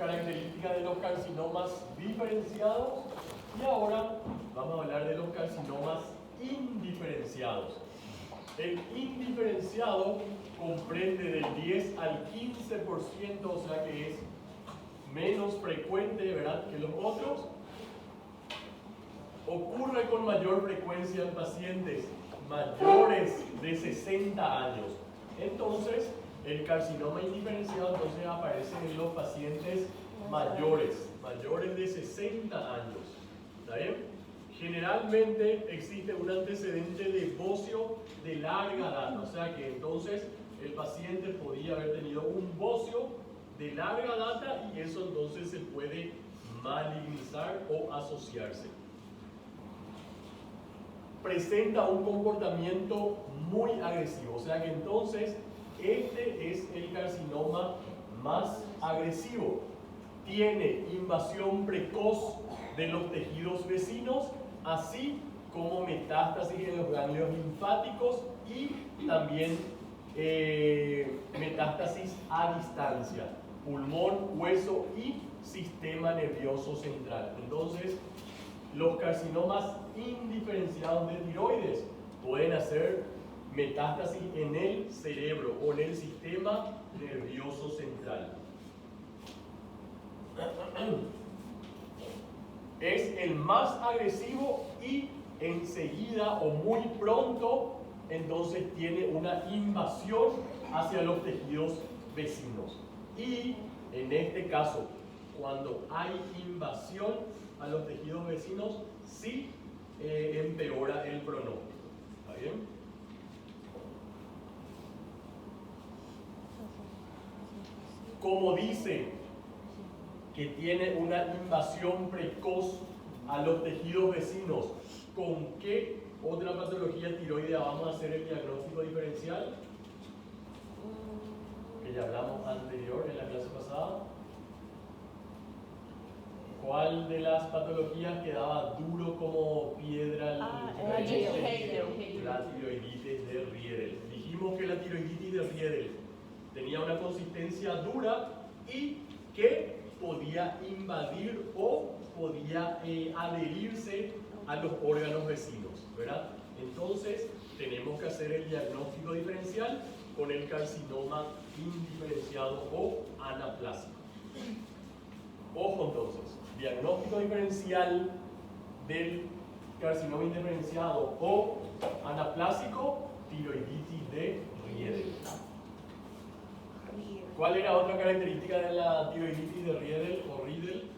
características de los carcinomas diferenciados y ahora vamos a hablar de los carcinomas indiferenciados. El indiferenciado comprende del 10 al 15%, o sea que es menos frecuente, ¿verdad?, que los otros. Ocurre con mayor frecuencia en pacientes mayores de 60 años. Entonces, el carcinoma indiferenciado entonces aparece en los pacientes mayores de 60 años. ¿Está bien? Generalmente existe un antecedente de bocio de larga data, o sea que entonces el paciente podía haber tenido un bocio de larga data y eso entonces se puede malignizar o asociarse. Presenta un comportamiento muy agresivo, o sea que entonces este es el carcinoma más agresivo. Tiene invasión precoz de los tejidos vecinos, así como metástasis en los ganglios linfáticos y también metástasis a distancia, pulmón, hueso y sistema nervioso central. Entonces, los carcinomas indiferenciados de tiroides pueden hacer metástasis en el cerebro o en el sistema nervioso central. Es el más agresivo y enseguida o muy pronto entonces tiene una invasión hacia los tejidos vecinos. Y en este caso, cuando hay invasión a los tejidos vecinos, sí empeora el pronóstico. ¿Está bien? Como dice que tiene una invasión precoz a los tejidos vecinos, ¿con qué otra patología tiroidea vamos a hacer el diagnóstico diferencial? Que ya hablamos anterior en la clase pasada. ¿Cuál de las patologías quedaba duro como piedra? La tiroiditis de Riedel. Dijimos que la tiroiditis de Riedel tenía una consistencia dura y que podía invadir o podía adherirse a los órganos vecinos, ¿verdad? Entonces tenemos que hacer el diagnóstico diferencial con el carcinoma indiferenciado o anaplásico. Ojo entonces, diagnóstico diferencial del carcinoma indiferenciado o anaplásico, tiroiditis de Riedel. ¿Cuál era otra característica de la tiroiditis de Riedel o Riedel?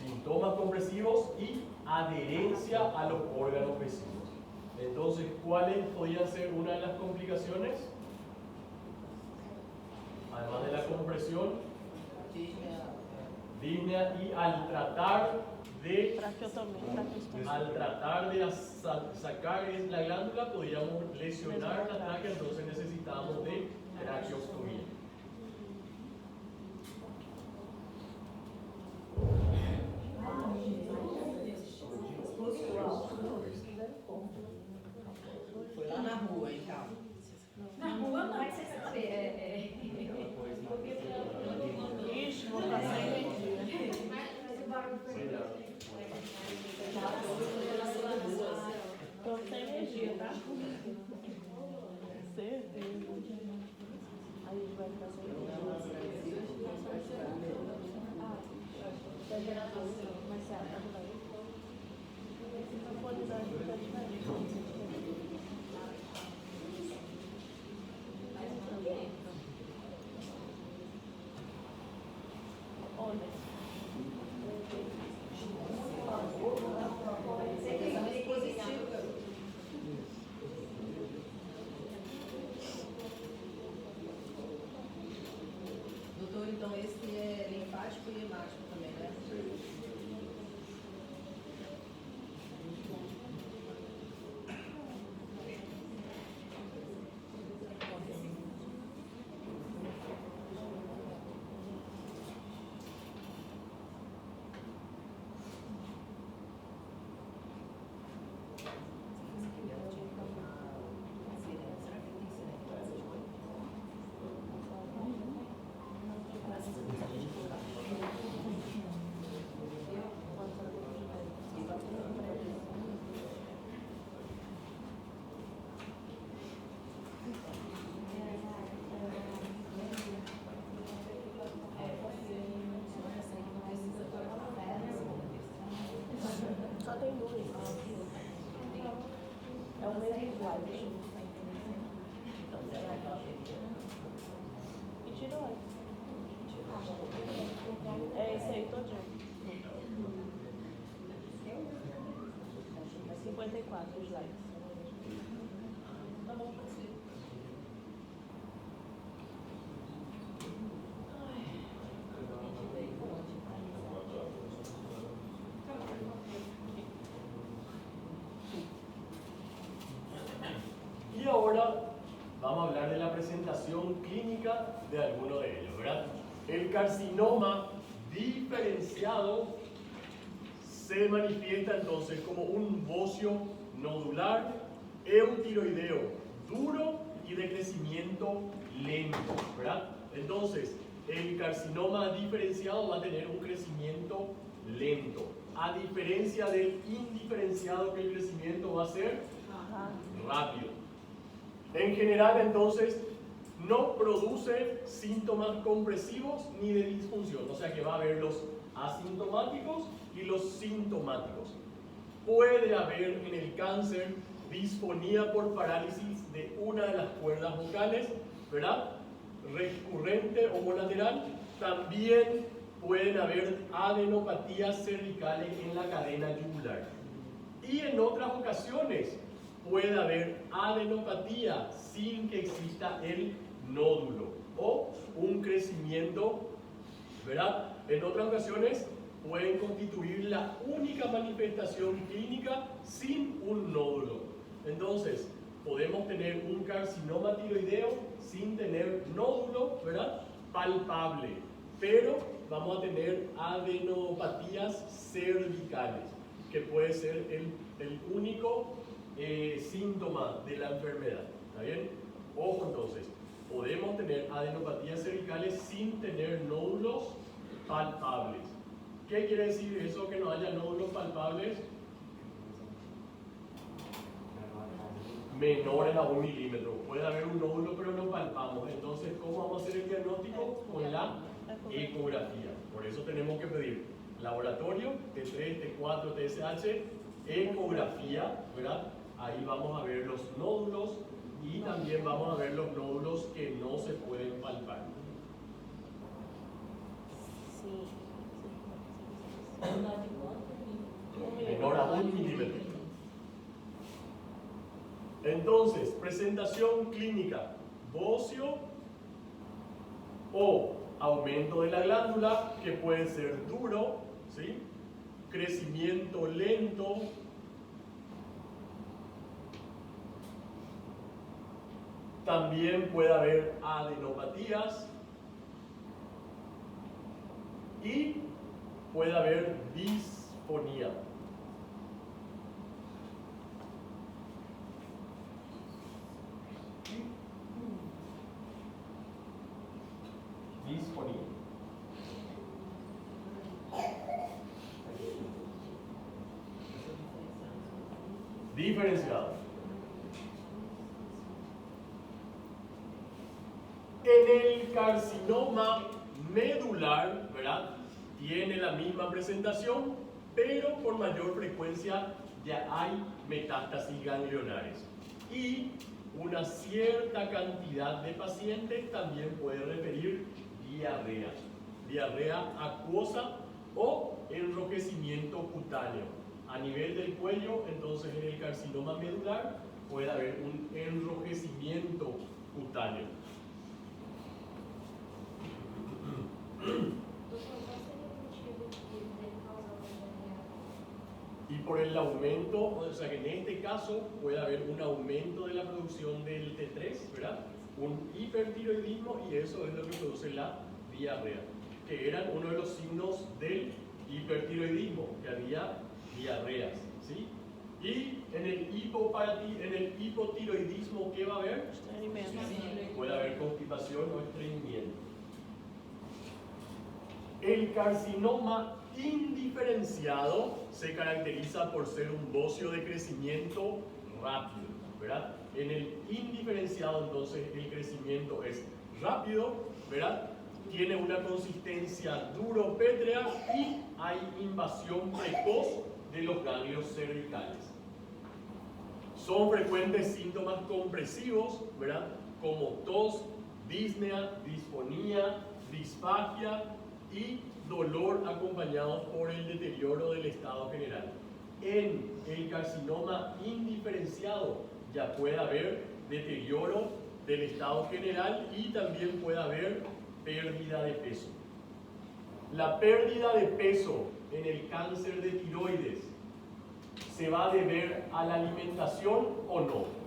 Síntomas compresivos y adherencia a los órganos vecinos. Entonces, ¿cuáles podían ser una de las complicaciones? Además de la compresión, disnea, y al tratar de sacar la glándula podríamos lesionar la tráquea, entonces necesitamos de traqueostomía. Foi lá na rua, então. Na rua, mas você sabe, Ixi, vou passar energia. Tô sem energia, tá? Certeza. Aí a gente vai ficar sem energia. Mas se ela tá aí, não pode dar ajuda diferente. Doutor, então esse é linfático e hemático também, né? slides. Tá bom, pode ser. Y ahora vamos a hablar de la presentación clínica de alguno de ellos, ¿verdad? El carcinoma diferenciado se manifiesta entonces como un bocio nodular eutiroideo duro y de crecimiento lento, ¿verdad? Entonces, el carcinoma diferenciado va a tener un crecimiento lento, a diferencia del indiferenciado, que el crecimiento va a ser rápido. En general, entonces, no produce síntomas compresivos ni de disfunción, o sea que va a haber los asintomáticos y los sintomáticos. Puede haber en el cáncer disfonía por parálisis de una de las cuerdas vocales, ¿verdad? Recurrente o colateral. También pueden haber adenopatías cervicales en la cadena yugular. Y en otras ocasiones puede haber adenopatía sin que exista el nódulo o un crecimiento, ¿verdad? En otras ocasiones pueden constituir la única manifestación clínica sin un nódulo. Entonces, podemos tener un carcinoma tiroideo sin tener nódulo, ¿verdad? Palpable, pero vamos a tener adenopatías cervicales, que puede ser el único síntoma de la enfermedad. ¿Está bien? Ojo entonces, podemos tener adenopatías cervicales sin tener nódulos palpables. ¿Qué quiere decir eso, que no haya nódulos palpables? Menores a 1 milímetro. Puede haber un nódulo pero no palpamos. Entonces, ¿cómo vamos a hacer el diagnóstico? Con la ecografía. Por eso tenemos que pedir laboratorio, T3, T4, TSH, ecografía, ¿verdad? Ahí vamos a ver los nódulos y también vamos a ver los nódulos que no se pueden palpar. Menor a 1 milímetro. Entonces, presentación clínica: bocio o aumento de la glándula, que puede ser duro, ¿sí? Crecimiento lento, también puede haber adenopatías y puede haber disfonía. Disfonía. Diferenciado. En el carcinoma medular, ¿verdad? Tiene la misma presentación, pero con mayor frecuencia ya hay metástasis ganglionares. Y una cierta cantidad de pacientes también puede referir diarrea, diarrea acuosa o enrojecimiento cutáneo. A nivel del cuello, entonces en el carcinoma medular puede haber un enrojecimiento cutáneo. Y por el aumento, o sea que en este caso puede haber un aumento de la producción del T3, ¿verdad? Un hipertiroidismo, y eso es lo que produce la diarrea, que eran uno de los signos del hipertiroidismo, que había diarreas, ¿sí? Y en el hipotiroidismo, ¿qué va a haber? Puede haber constipación o estreñimiento. El carcinoma indiferenciado se caracteriza por ser un bocio de crecimiento rápido, ¿verdad? En el indiferenciado, entonces, el crecimiento es rápido, ¿verdad? Tiene una consistencia duro-pétrea y hay invasión precoz de los ganglios cervicales. Son frecuentes síntomas compresivos, ¿verdad? Como tos, disnea, disfonía, disfagia y dolor acompañado por el deterioro del estado general. en el carcinoma indiferenciado ya puede haber deterioro del estado general y también puede haber pérdida de peso. La pérdida de peso en el cáncer de tiroides ¿se va a deber a la alimentación o no?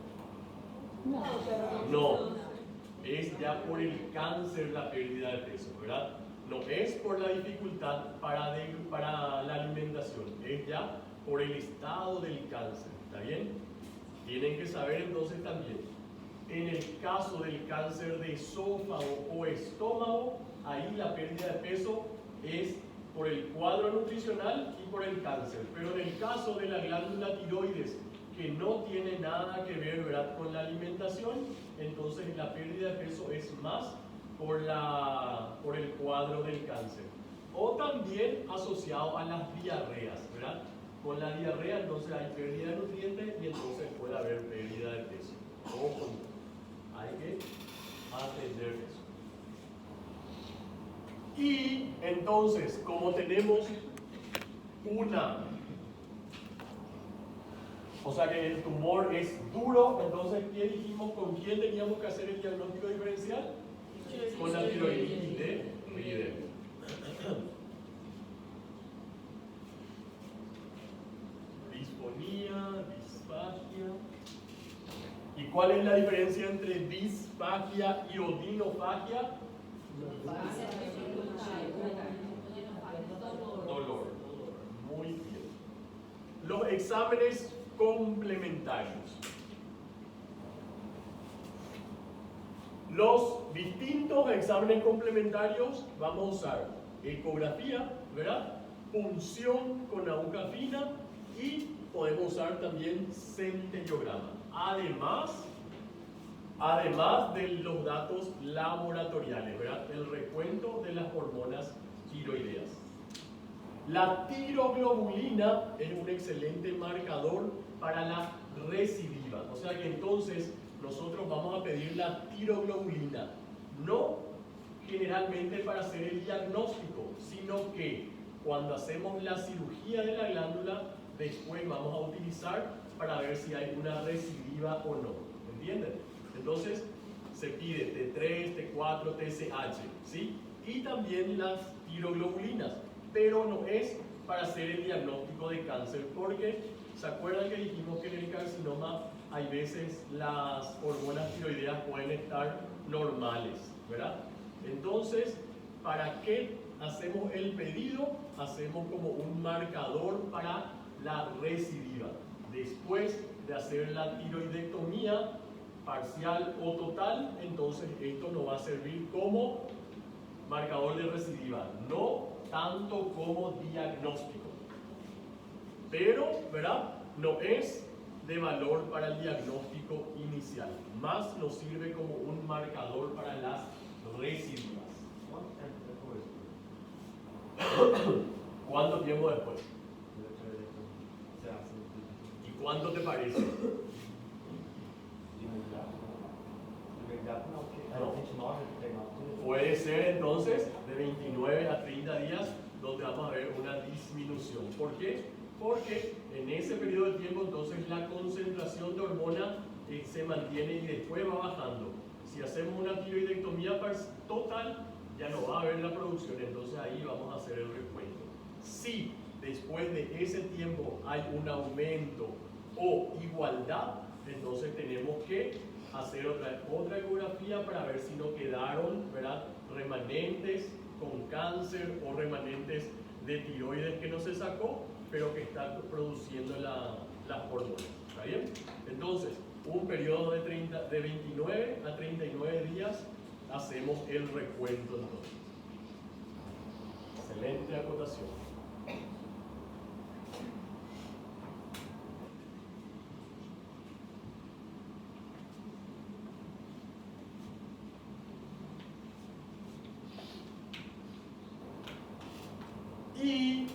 No, es ya por el cáncer la pérdida de peso, ¿verdad? No es por la dificultad para la alimentación, es ya por el estado del cáncer, ¿está bien? Tienen que saber entonces también, en el caso del cáncer de esófago o estómago, ahí la pérdida de peso es por el cuadro nutricional y por el cáncer. Pero en el caso de la glándula tiroides, que no tiene nada que ver, ¿verdad?, con la alimentación, entonces la pérdida de peso es más por el cuadro del cáncer. O también asociado a las diarreas, ¿verdad? Con la diarrea entonces hay pérdida de nutrientes y entonces puede haber pérdida de peso. Ojo, hay que atender eso. Y entonces, como tenemos o sea que el tumor es duro, entonces, ¿qué dijimos? ¿Con quién teníamos que hacer el diagnóstico diferencial? Con la tiroiditis de Rieder. Disfonía, disfagia. ¿Y cuál es la diferencia entre disfagia y odinofagia? Dolor. Muy bien. Los exámenes complementarios. Los distintos exámenes complementarios vamos a usar ecografía, ¿verdad? Punción con aguja fina y podemos usar también centellograma. Además de los datos laboratoriales, ¿verdad? El recuento de las hormonas tiroideas. La tiroglobulina es un excelente marcador para la recidiva. O sea que entonces nosotros vamos a pedir la tiroglobulina, no generalmente para hacer el diagnóstico, sino que cuando hacemos la cirugía de la glándula, después vamos a utilizar para ver si hay una recidiva o no. ¿Entienden? Entonces se pide T3, T4, TSH, ¿sí? Y también las tiroglobulinas, pero no es para hacer el diagnóstico de cáncer, porque ¿se acuerdan que dijimos que en el carcinoma hay veces las hormonas tiroideas pueden estar normales, ¿verdad? Entonces, ¿para qué hacemos el pedido? Hacemos como un marcador para la recidiva. Después de hacer la tiroidectomía parcial o total, entonces esto nos va a servir como marcador de recidiva, no tanto como diagnóstico. Pero, ¿verdad? No es de valor para el diagnóstico inicial, más nos sirve como un marcador para las recidivas. ¿Cuánto tiempo después? ¿Y cuánto te parece? Puede ser entonces de 29 a 30 días donde vamos a ver una disminución. ¿Por qué? Porque en ese periodo de tiempo entonces la concentración de hormona se mantiene y después va bajando. Si hacemos una tiroidectomía total, ya no va a haber la producción, entonces ahí vamos a hacer el recuento. Si después de ese tiempo hay un aumento o igualdad, entonces tenemos que hacer otra ecografía para ver si no quedaron, ¿verdad?, remanentes con cáncer o remanentes de tiroides que no se sacó, pero que están produciendo las hormonas. ¿Está bien? Entonces, un periodo de 29 a 39 días hacemos el recuento entonces. Excelente acotación. Y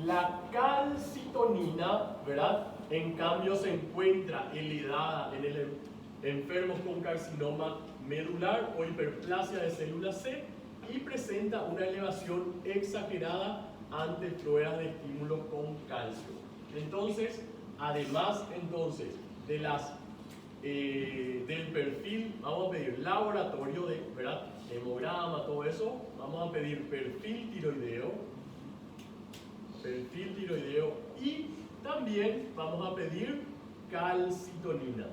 la calcitonina, ¿verdad?, en cambio se encuentra elevada en enfermos con carcinoma medular o hiperplasia de célula C y presenta una elevación exagerada ante pruebas de estímulo con calcio. Entonces, además entonces de del perfil, vamos a pedir laboratorio de, ¿verdad? Hemograma, todo eso, vamos a pedir perfil tiroideo y también vamos a pedir calcitonina.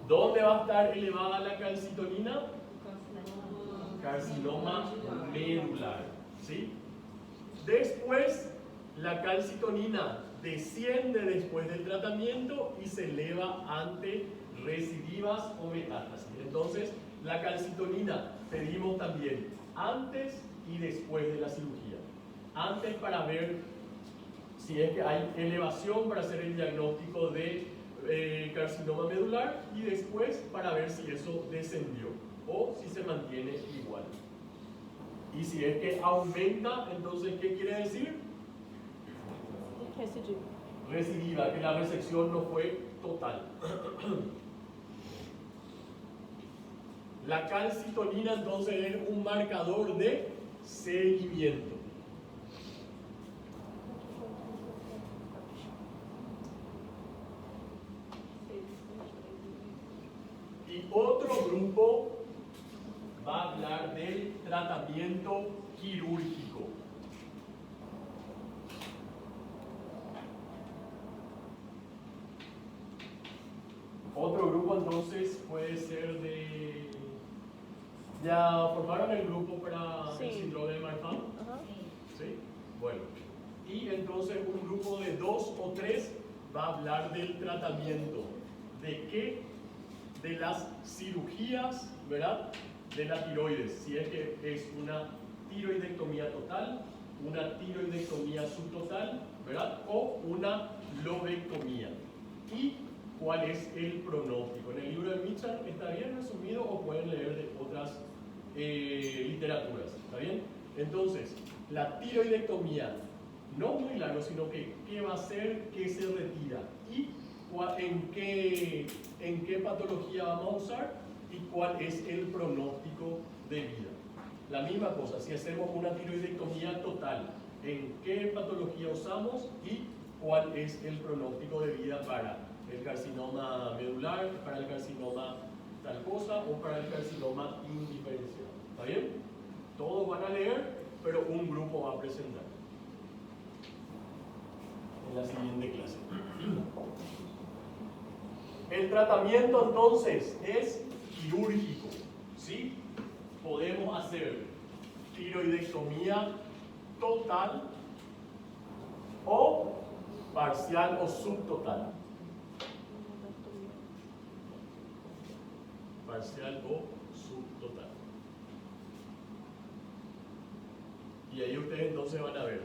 ¿Dónde va a estar elevada la calcitonina? Carcinoma medular, ¿sí? Después, la calcitonina desciende después del tratamiento y se eleva ante recidivas o metástasis. Entonces, la calcitonina pedimos también antes y después de la cirugía. Antes para ver si es que hay elevación para hacer el diagnóstico de carcinoma medular y después para ver si eso descendió o si se mantiene igual. Y si es que aumenta, entonces, ¿qué quiere decir? Recidiva, que la resección no fue total. La calcitonina entonces es un marcador de seguimiento. Y otro grupo va a hablar del tratamiento quirúrgico. Otro grupo entonces puede ser de... ¿Ya formaron el grupo para el síndrome de Marfan? ¿Sí? Bueno. Y entonces un grupo de 2 o 3 va a hablar del tratamiento. ¿De qué? De las cirugías, ¿verdad? De la tiroides. Si es que es una tiroidectomía total, una tiroidectomía subtotal, ¿verdad? O una lobectomía. Y cuál es el pronóstico. En el libro de Mitchell está bien resumido o pueden leer de otras literaturas. ¿Está bien? Entonces, la tiroidectomía, no muy largo, sino que qué va a hacer, qué se retira y en qué patología vamos a usar y cuál es el pronóstico de vida. La misma cosa, si hacemos una tiroidectomía total, en qué patología usamos y cuál es el pronóstico de vida para el carcinoma medular, para el carcinoma tal cosa o para el carcinoma indiferenciado. ¿Está bien? Todos van a leer, pero un grupo va a presentar en la siguiente clase. El tratamiento entonces es quirúrgico, ¿sí? Podemos hacer tiroidectomía total o parcial o subtotal. Parcial o subtotal. Y ahí ustedes entonces van a ver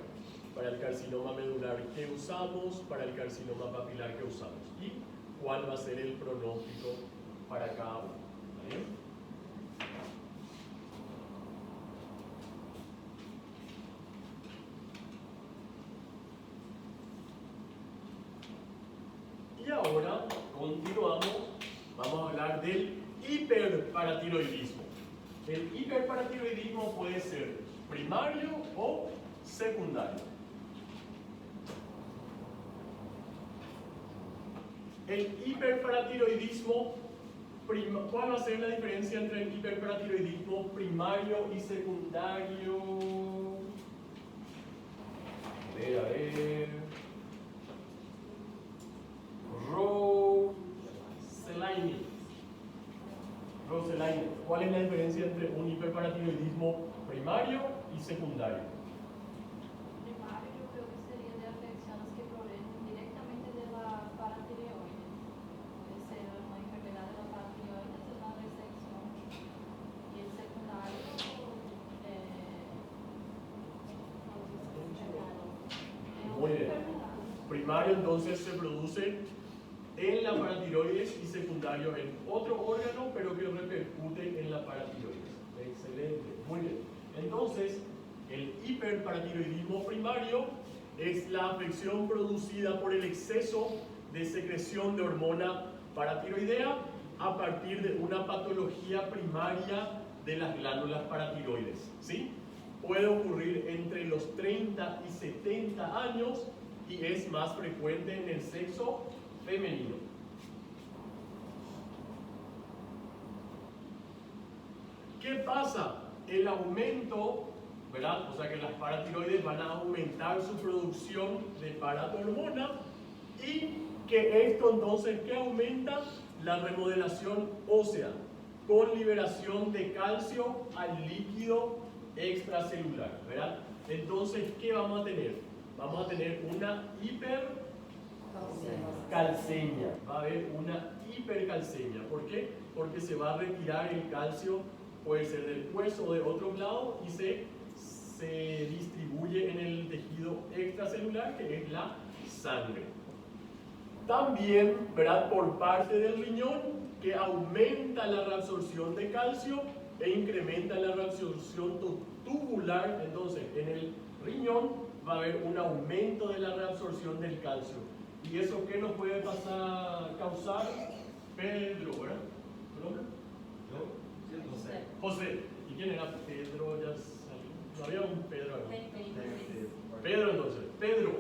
para el carcinoma medular qué usamos, para el carcinoma papilar qué usamos y cuál va a ser el pronóstico para cada uno. ¿Está bien? Y ahora continuamos, vamos a hablar del hiperparatiroidismo. El hiperparatiroidismo puede ser primario o secundario. El hiperparatiroidismo, ¿cuál va a ser la diferencia entre el hiperparatiroidismo primario y secundario? A ver. Rosselaine. ¿Cuál es la diferencia entre un hiperparatiroidismo primario y secundario? Primario yo creo que sería de afecciones que provienen directamente de la paratireoides. Puede ser una enfermedad de la paratireoides, una resección. Y el secundario, Muy bien. Primario entonces se produce en la paratiroides y secundario en otro órgano, pero que repercute en la paratiroides. Excelente, muy bien. Entonces, el hiperparatiroidismo primario es la afección producida por el exceso de secreción de hormona paratiroidea a partir de una patología primaria de las glándulas paratiroides, ¿sí? puede ocurrir entre los 30 y 70 años y es más frecuente en el sexo femenino. ¿Qué pasa? El aumento, ¿verdad? O sea que las paratiroides van a aumentar su producción de paratormona y que esto entonces, ¿qué aumenta? La remodelación ósea con liberación de calcio al líquido extracelular, ¿verdad? Entonces, ¿qué vamos a tener? Vamos a tener una hipercalcemia. Va a haber una hipercalcemia. ¿Por qué? Porque se va a retirar el calcio, puede ser del hueso o de otro lado, y se distribuye en el tejido extracelular, que es la sangre. También, ¿verdad? Por parte del riñón, que aumenta la reabsorción de calcio e incrementa la reabsorción tubular. Entonces, en el riñón va a haber un aumento de la reabsorción del calcio. ¿Y eso qué nos puede causar? Pedro, ¿verdad? ¿Tu nombre? ¿Yo? José. José. ¿Y quién era Pedro? Ya salió. No había un Pedro acá. Pedro, entonces. Pedro,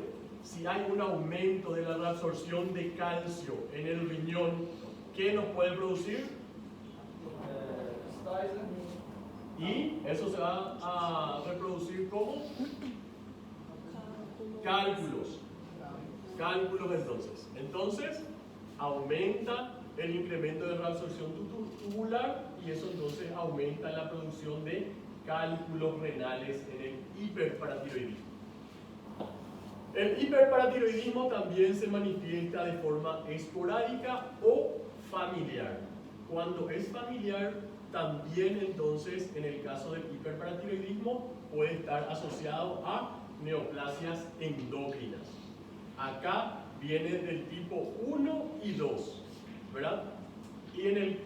si hay un aumento de la reabsorción de calcio en el riñón, ¿qué nos puede producir? Y eso se va a reproducir como cálculos. Cálculos entonces aumenta el incremento de reabsorción tubular y eso entonces aumenta la producción de cálculos renales en el hiperparatiroidismo. El hiperparatiroidismo también se manifiesta de forma esporádica o familiar. Cuando es familiar, también entonces en el caso del hiperparatiroidismo puede estar asociado a neoplasias endócrinas. Acá viene del tipo 1 y 2, ¿verdad? Y en el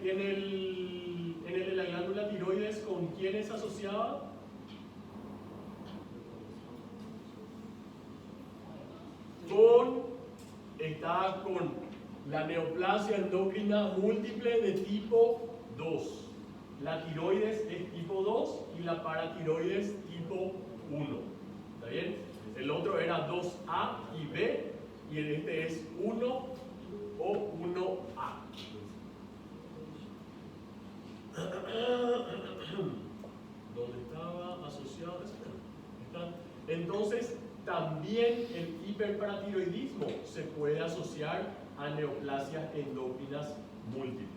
de la glándula tiroides, ¿con quién es asociada? Está con la neoplasia endocrina múltiple de tipo 2. La tiroides es tipo 2 y la paratiroides tipo 1. ¿Está bien? El otro era 2A y B y este es 1 o 1A. ¿Dónde estaba asociado? Entonces, también el hiperparatiroidismo se puede asociar a neoplasias endócrinas múltiples.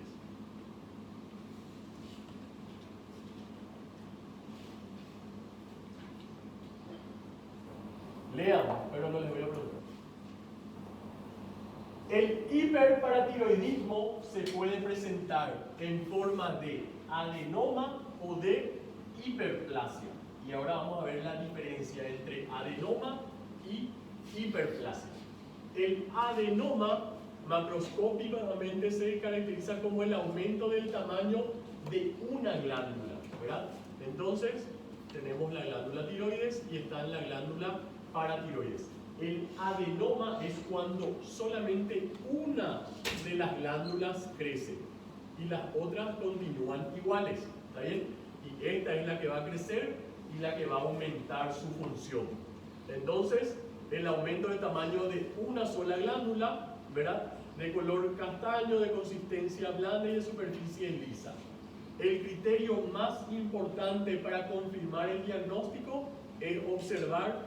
Lean, pero no les voy a preguntar. El hiperparatiroidismo se puede presentar en forma de adenoma o de hiperplasia. Y ahora vamos a ver la diferencia entre adenoma y hiperplasia. El adenoma macroscópicamente se caracteriza como el aumento del tamaño de una glándula, ¿verdad? Entonces, tenemos la glándula tiroides y está la glándula paratiroides. El adenoma es cuando solamente una de las glándulas crece y las otras continúan iguales, ¿está bien? Y esta es la que va a crecer y la que va a aumentar su función. Entonces, el aumento de tamaño de una sola glándula, ¿verdad? De color castaño, de consistencia blanda y de superficie lisa. El criterio más importante para confirmar el diagnóstico es observar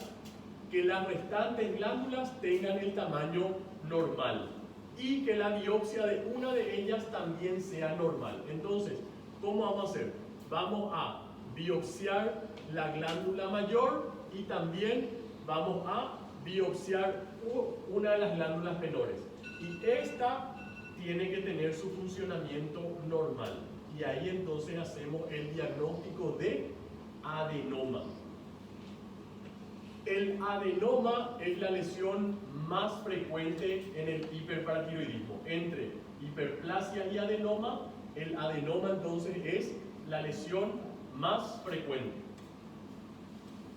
que las restantes glándulas tengan el tamaño normal y que la biopsia de una de ellas también sea normal. Entonces, ¿cómo vamos a hacer? Vamos a biopsiar la glándula mayor y también vamos a biopsiar una de las glándulas menores. Y esta tiene que tener su funcionamiento normal. Y ahí entonces hacemos el diagnóstico de adenoma. El adenoma es la lesión más frecuente en el hiperparatiroidismo. Entre hiperplasia y adenoma, el adenoma entonces es la lesión más frecuente.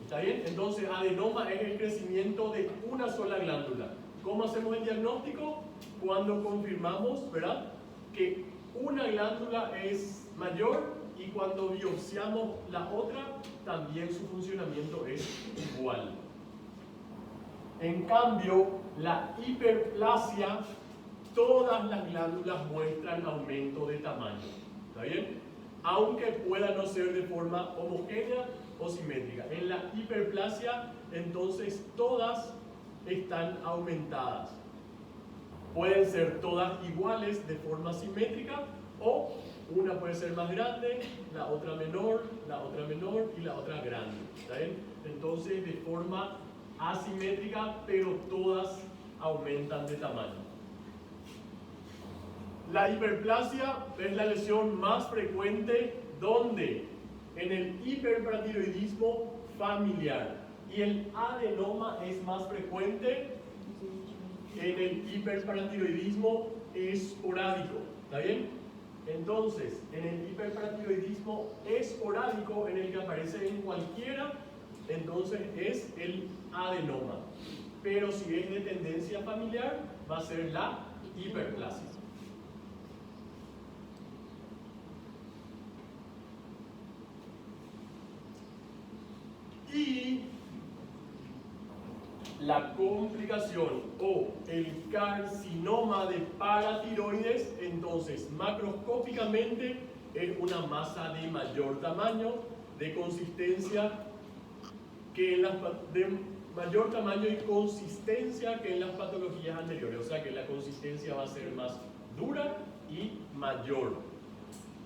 ¿Está bien? Entonces, adenoma es el crecimiento de una sola glándula. ¿Cómo hacemos el diagnóstico? Cuando confirmamos, ¿verdad?, que una glándula es mayor y cuando biopsiamos la otra, también su funcionamiento es igual. En cambio, la hiperplasia, todas las glándulas muestran aumento de tamaño. ¿Está bien? Aunque pueda no ser de forma homogénea o simétrica. En la hiperplasia, entonces, todas están aumentadas. Pueden ser todas iguales de forma simétrica o una puede ser más grande, la otra menor y la otra grande. ¿Está bien? Entonces, de forma asimétrica, pero todas aumentan de tamaño. La hiperplasia es la lesión más frecuente donde en el hiperparatiroidismo familiar, y el adenoma es más frecuente en el hiperparatiroidismo esporádico. ¿Está bien? Entonces, en el hiperparatiroidismo esporádico, en el que aparece en cualquiera, entonces es el adenoma. Pero si es de tendencia familiar, va a ser la hiperplasia. Y la complicación o el carcinoma de paratiroides, entonces macroscópicamente es una masa de mayor tamaño, de consistencia que en las de mayor tamaño y consistencia que en las patologías anteriores, o sea que la consistencia va a ser más dura y mayor,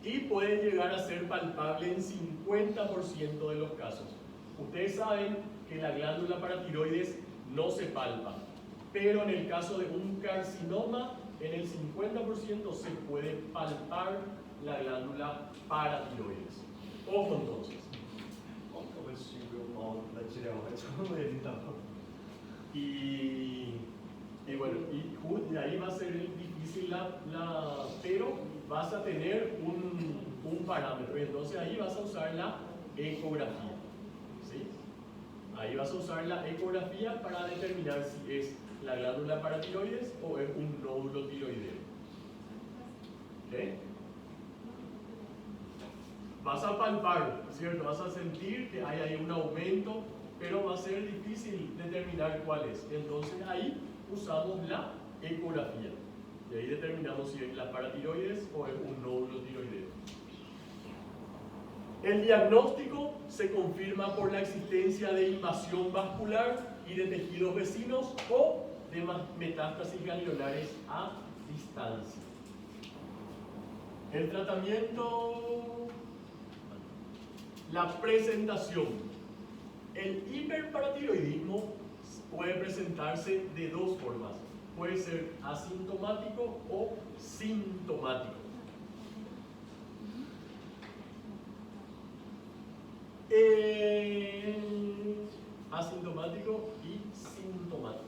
y puede llegar a ser palpable en 50% de los casos. Ustedes saben que la glándula paratiroides no se palpa, pero en el caso de un carcinoma, en el 50% se puede palpar la glándula paratiroides. Ojo entonces. Y bueno, y ahí va a ser difícil pero vas a tener un parámetro, y entonces ahí vas a usar la ecografía. ¿Sí? Ahí vas a usar la ecografía para determinar si es la glándula paratiroides o es un nódulo tiroideo. ¿Okay? Vas a palpar, ¿cierto? Vas a sentir que hay ahí un aumento, pero va a ser difícil determinar cuál es. Entonces ahí usamos la ecografía. Y ahí determinamos si es la paratiroides o es un nódulo tiroideo. El diagnóstico se confirma por la existencia de invasión vascular y de tejidos vecinos o de metástasis ganglionares a distancia. El tratamiento, la presentación. El hiperparatiroidismo puede presentarse de dos formas. Puede ser asintomático o sintomático. Asintomático y sintomático.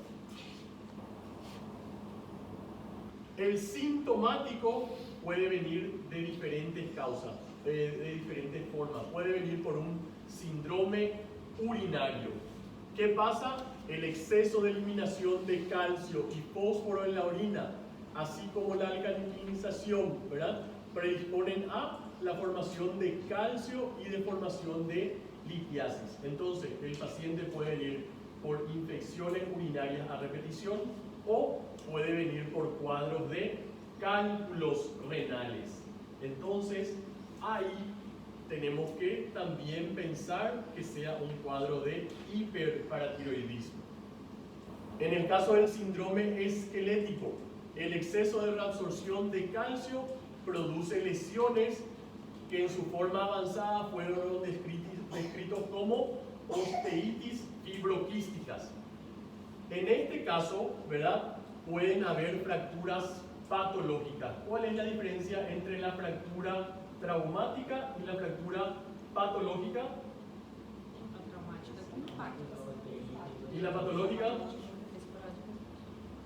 El sintomático puede venir de diferentes causas, de diferentes formas. Puede venir por un síndrome urinario. ¿Qué pasa? El exceso de eliminación de calcio y fósforo en la orina, así como la alcalinización, ¿verdad?, predisponen a la formación de calcio y de formación de litiasis. Entonces, el paciente puede venir por infecciones urinarias a repetición o puede venir por cuadros de cálculos renales. Entonces, ahí tenemos que también pensar que sea un cuadro de hiperparatiroidismo. En el caso del síndrome esquelético, el exceso de reabsorción de calcio produce lesiones que en su forma avanzada fueron descritos como osteitis fibroquísticas. En este caso, ¿verdad?, pueden haber fracturas patológicas. ¿Cuál es la diferencia entre la fractura traumática y la fractura patológica? La traumática con impacto. ¿Y la patológica?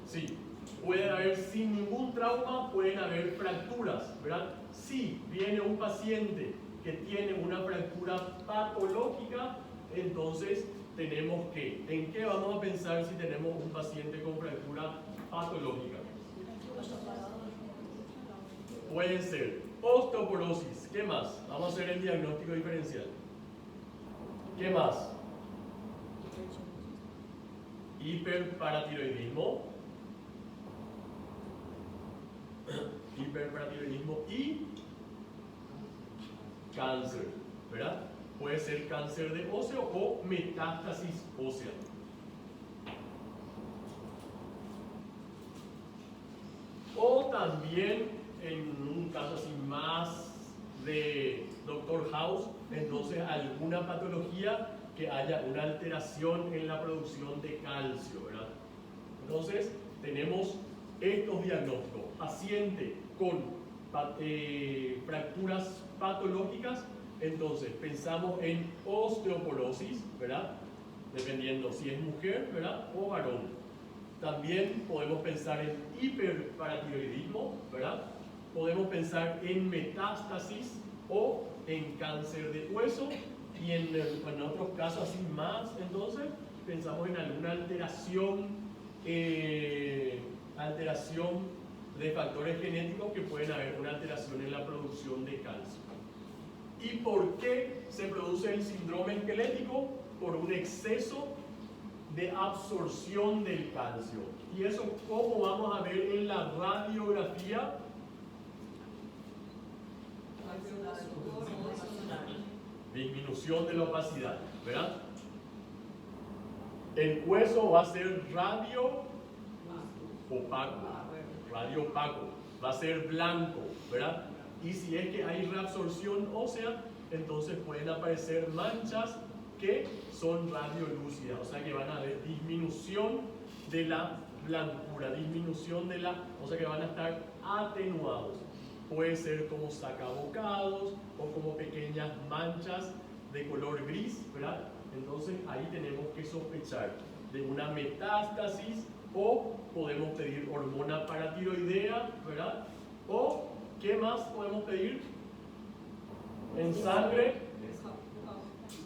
Sí, pueden haber sin ningún trauma, pueden haber fracturas, ¿verdad? Si viene un paciente que tiene una fractura patológica, entonces tenemos que, ¿en qué vamos a pensar si tenemos un paciente con fractura patológica? Pueden ser Osteoporosis. ¿Qué más? Vamos a hacer el diagnóstico diferencial. ¿Qué más? Hiperparatiroidismo. Hiperparatiroidismo y cáncer, ¿verdad? Puede ser cáncer de óseo o metástasis ósea. O también, en un caso así más de Dr. House, entonces alguna patología que haya una alteración en la producción de calcio, ¿verdad? Entonces, tenemos estos diagnósticos. Paciente con fracturas patológicas, entonces pensamos en osteoporosis, ¿verdad? Dependiendo si es mujer, ¿verdad? O varón. También podemos pensar en hiperparatiroidismo, ¿verdad? Podemos pensar en metástasis o en cáncer de hueso. Y en otros casos así más, entonces, pensamos en alguna alteración de factores genéticos que pueden haber una alteración en la producción de calcio. ¿Y por qué se produce el síndrome esquelético? Por un exceso de absorción del calcio. Y eso, ¿cómo vamos a ver en la radiografía? Disminución de la opacidad, ¿verdad? El hueso va a ser radio opaco, va a ser blanco, ¿verdad? Y si es que hay reabsorción ósea, entonces pueden aparecer manchas que son radiolúcidas, o sea que van a haber disminución de la blancura, o sea que van a estar atenuados. Puede ser como sacabocados o como pequeñas manchas de color gris, ¿verdad? Entonces ahí tenemos que sospechar de una metástasis o podemos pedir hormona paratiroidea, ¿verdad? O, ¿qué más podemos pedir? En sangre,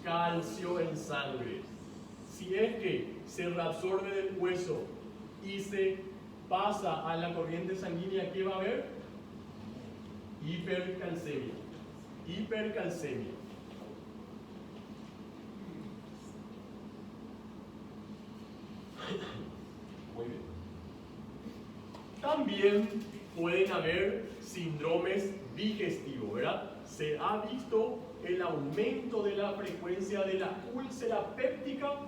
calcio en sangre. Si es que se reabsorbe del hueso y se pasa a la corriente sanguínea, ¿qué va a haber? Hipercalcemia. Muy bien. También pueden haber síndromes digestivos, ¿verdad? Se ha visto el aumento de la frecuencia de la úlcera péptica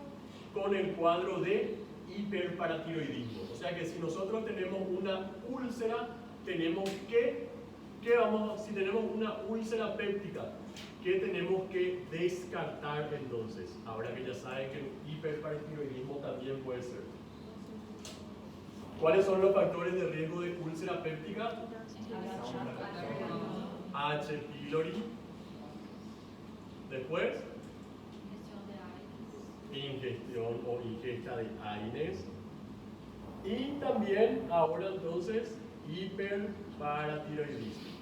con el cuadro de hiperparatiroidismo. O sea que si nosotros tenemos una úlcera, tenemos que si tenemos una úlcera péptica, ¿qué tenemos que descartar entonces? Ahora que ya saben que el hiperparatiroidismo también puede ser. ¿Cuáles son los factores de riesgo de úlcera péptica? H. pylori. Después, ingestión o ingesta de AINES. Y también, ahora entonces, hiperparatiroidismo.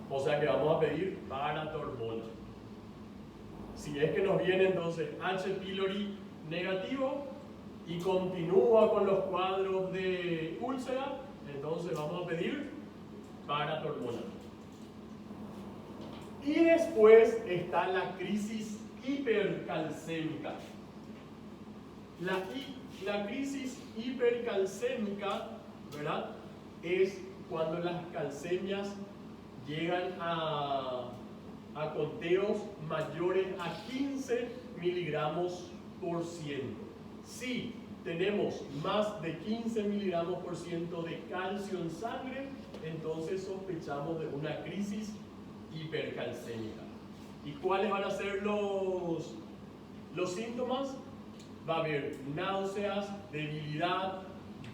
O sea que vamos a pedir paratormona. Si es que nos viene entonces H. pylori negativo y continúa con los cuadros de úlcera, entonces vamos a pedir paratormona. Y después está la crisis hipercalcémica. La crisis hipercalcémica, ¿verdad?, es cuando las calcemias llegan a conteos mayores a 15 miligramos por ciento. Si tenemos más de 15 miligramos por ciento de calcio en sangre, entonces sospechamos de una crisis hipercalcémica. ¿Y cuáles van a ser los síntomas? Va a haber náuseas, debilidad,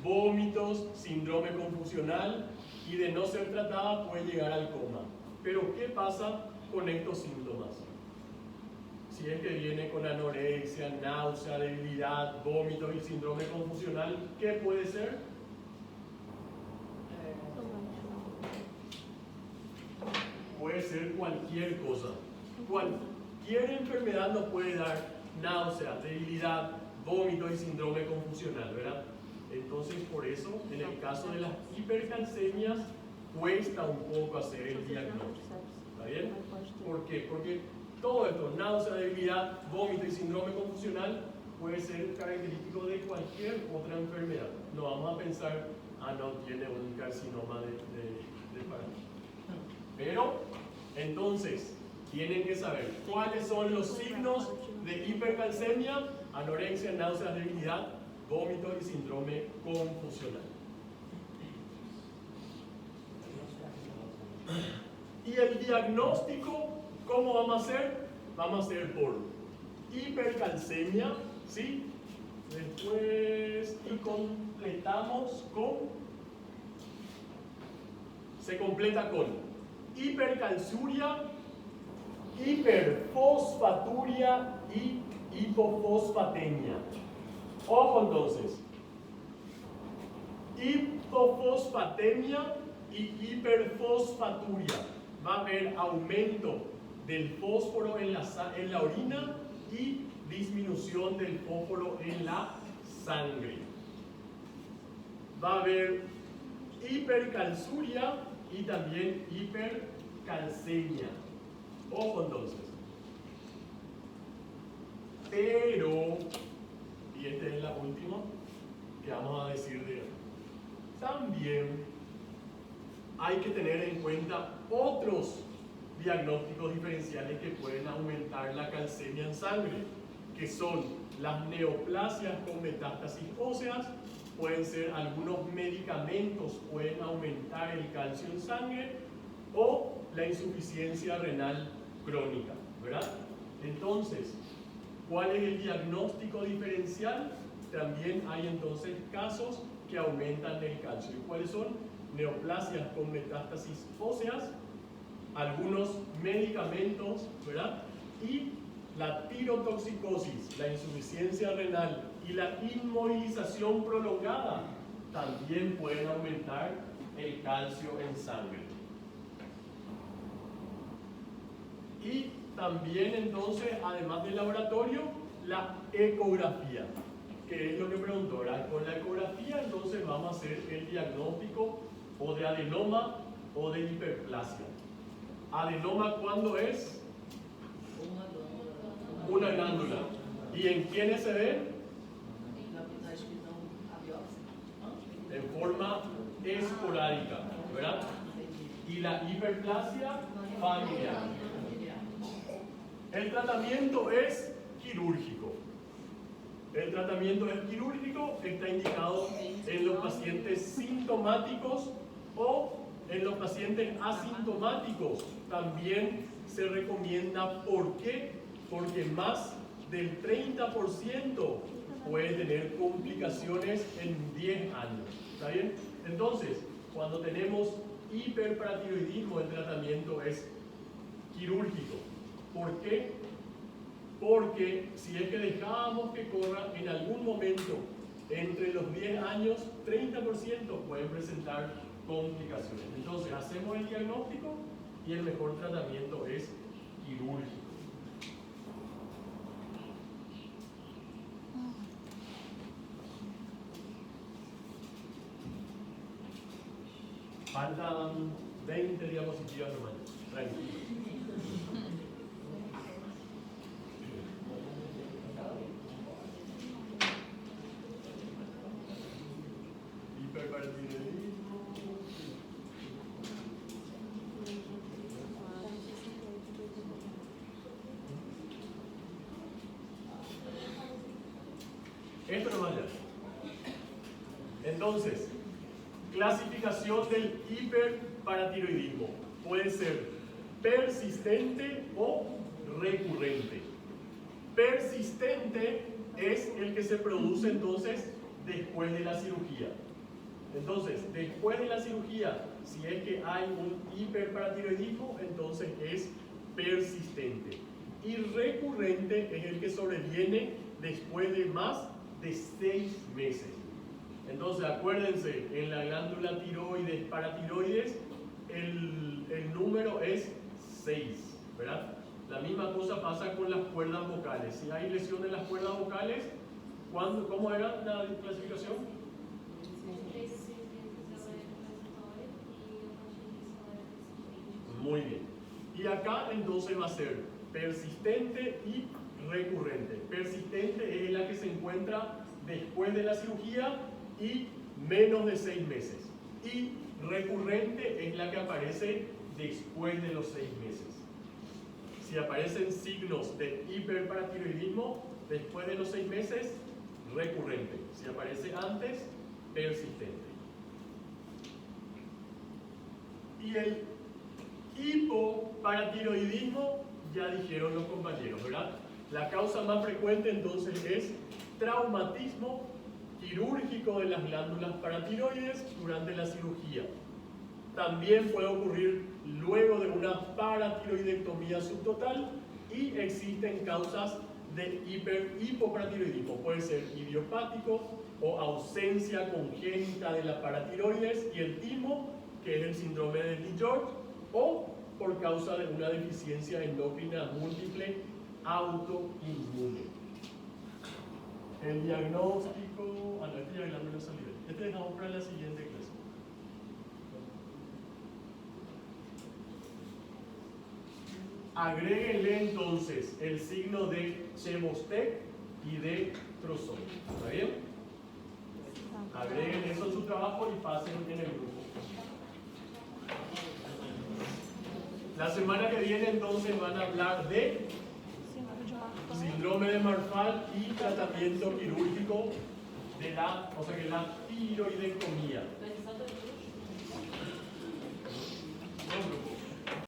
vómitos, síndrome confusional y de no ser tratada puede llegar al coma. Pero ¿qué pasa con estos síntomas? Si es que viene con anorexia, náusea, debilidad, vómitos y síndrome confusional, ¿qué puede ser? Puede ser cualquier cosa. Cualquier enfermedad nos puede dar náusea, debilidad, vómito y síndrome confusional, ¿verdad? Entonces, por eso, en el caso de las hipercalcemias, cuesta un poco hacer el diagnóstico. ¿Está bien? ¿Por qué? Porque todo esto, náusea, debilidad, vómito y síndrome confusional, puede ser característico de cualquier otra enfermedad. No vamos a pensar, no tiene un carcinoma de faringe. Pero, entonces, tienen que saber cuáles son los signos de hipercalcemia, anorexia, náuseas, debilidad, vómito y síndrome confusional. Y el diagnóstico, ¿cómo vamos a hacer? Vamos a hacer por hipercalcemia, ¿sí? Después, y completamos se completa con hipercalciuria, hiperfosfaturia y hipofosfatemia. Ojo entonces, hipofosfatemia y hiperfosfaturia. Va a haber aumento del fósforo en la orina y disminución del fósforo en la sangre. Va a haber hipercalciuria y también hipercalcemia. Ojo entonces. Pero, y esta es la última que vamos a decir de él, también hay que tener en cuenta otros diagnósticos diferenciales que pueden aumentar la calcemia en sangre, que son las neoplasias con metástasis óseas. Pueden ser algunos medicamentos, pueden aumentar el calcio en sangre, o la insuficiencia renal crónica, ¿verdad? Entonces, ¿cuál es el diagnóstico diferencial? También hay entonces casos que aumentan el calcio. ¿Y cuáles son? Neoplasias con metástasis óseas, algunos medicamentos, ¿verdad? Y la tirotoxicosis, la insuficiencia renal y la inmovilización prolongada también pueden aumentar el calcio en sangre. Y también entonces, además del laboratorio, la ecografía, que es lo que preguntó, ¿verdad? Con la ecografía entonces vamos a hacer el diagnóstico o de adenoma o de hiperplasia. Adenoma, ¿cuándo es? Una glándula. ¿Y en quiénes se ve? En forma esporádica, ¿verdad? Y la hiperplasia familiar. El tratamiento es quirúrgico. El tratamiento es quirúrgico, está indicado en los pacientes sintomáticos o en los pacientes asintomáticos. También se recomienda, ¿por qué? Porque más del 30% puede tener complicaciones en 10 años. ¿Está bien? Entonces, cuando tenemos hiperparatiroidismo, el tratamiento es quirúrgico. ¿Por qué? Porque si es que dejábamos que corra en algún momento entre los 10 años, 30% pueden presentar complicaciones. Entonces, hacemos el diagnóstico y el mejor tratamiento es quirúrgico. Faltan 20 diapositivas nomás. Tranquilo. Hiperparatiroidismo. Esto no vaya. Entonces, clasificación del hiperparatiroidismo. Puede ser persistente o recurrente. Persistente es el que se produce entonces después de la cirugía. Entonces, después de la cirugía, si es que hay un hiperparatiroidismo, entonces es persistente. Y recurrente es el que sobreviene después de más de 6 meses. Entonces, acuérdense, en la glándula tiroides, paratiroides, el número es 6, ¿verdad? La misma cosa pasa con las cuerdas vocales. Si hay lesión en las cuerdas vocales, ¿cómo era la clasificación? Muy bien. Y acá entonces va a ser persistente y recurrente. Persistente es la que se encuentra después de la cirugía y menos de 6 meses. Y recurrente es la que aparece después de los 6 meses. Si aparecen signos de hiperparatiroidismo después de los 6 meses, recurrente. Si aparece antes, persistente. Y el hipoparatiroidismo, ya dijeron los compañeros, ¿verdad? La causa más frecuente entonces es traumatismo quirúrgico de las glándulas paratiroides durante la cirugía. También puede ocurrir luego de una paratiroidectomía subtotal y existen causas de hipoparatiroidismo. Puede ser idiopático o ausencia congénita de la paratiroides y el timo, que es el síndrome de DiGeorge, o por causa de una deficiencia endocrina múltiple autoinmune. El diagnóstico, este ya hablando de la salida. Este dejamos para la siguiente clase. Agréguenle entonces el signo de Chebostek y de Trozón. ¿Está bien? Agreguen eso en su trabajo y pasen en el grupo. La semana que viene entonces van a hablar de síndrome de Marfan y tratamiento quirúrgico de la tiroidectomía.